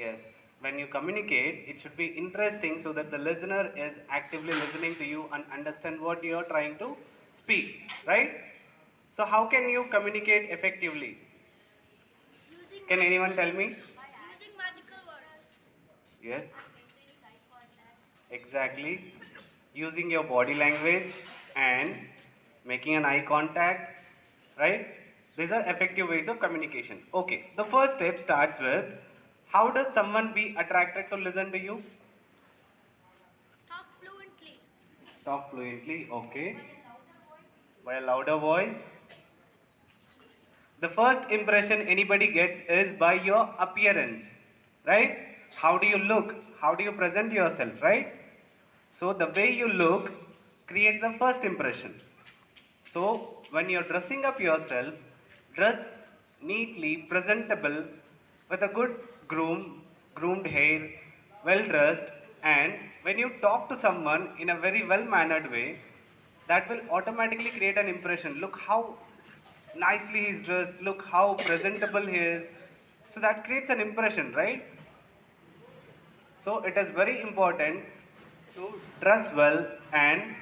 Yes, when you communicate, it should be interesting so that the listener is actively listening to you and understand what you are trying to speak, right? So how can you communicate effectively? Can anyone tell me? Using magical words. Yes, exactly. Using your body language and making an eye contact, right? These are effective ways of communication. Okay, the first step starts with how does someone be attracted to listen to you? Talk fluently. Talk fluently, okay. By a louder voice. The first impression anybody gets is by your appearance, right? How do you look? How do you present yourself, right? So the way you look creates the first impression. So when you're dressing up yourself, dress neatly, presentable, with a good groomed hair, well dressed, and when you talk to someone in a very well mannered way, that will automatically create an impression. Look how nicely he's dressed, look how presentable he is. So that creates an impression, right? So it is very important to dress well and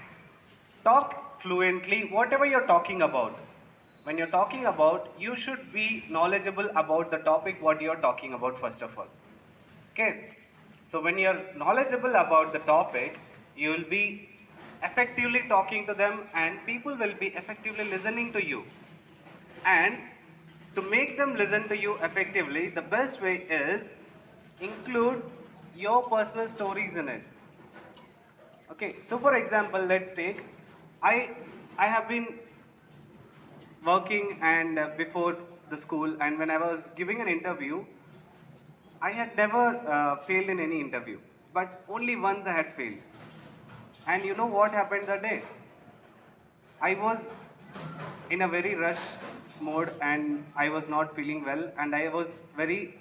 talk fluently, whatever you're talking about. When you're talking about, you should be knowledgeable about the topic what you're talking about first of all. Okay. So when you're knowledgeable about the topic, you will be effectively talking to them and people will be effectively listening to you. And to make them listen to you effectively, the best way is include your personal stories in it. Okay, so for example, let's take I I have been working and before the school, and when I was giving an interview, I had never failed in any interview, but only once I had failed. And you know what happened that day? I was in a very rush mode and I was not feeling well and I was very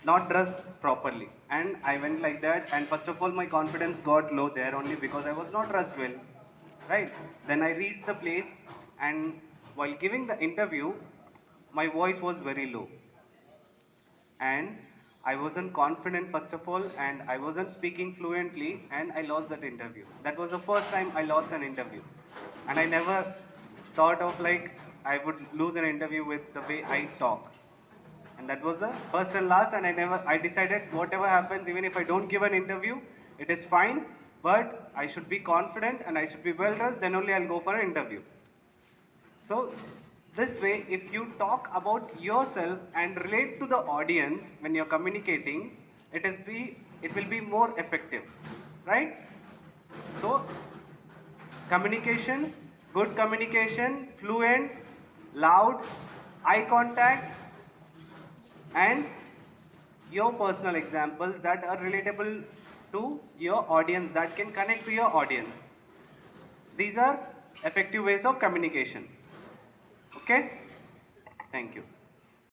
not dressed properly. And I went like that, and first of all, my confidence got low there only because I was not dressed well. Right? Then I reached the place, and while giving the interview, my voice was very low. And I wasn't confident, first of all, and I wasn't speaking fluently, and I lost that interview. That was the first time I lost an interview. And I never thought of like I would lose an interview with the way I talk. And that was the first and last, and I decided whatever happens, even if I don't give an interview, it is fine, but I should be confident and I should be well dressed, then only I'll go for an interview. So this way, if you talk about yourself and relate to the audience when you're communicating, it will be more effective, right? So communication, good communication, fluent, loud, eye contact, and your personal examples that are relatable to your audience, that can connect to your audience. These are effective ways of communication. Okay? Thank you.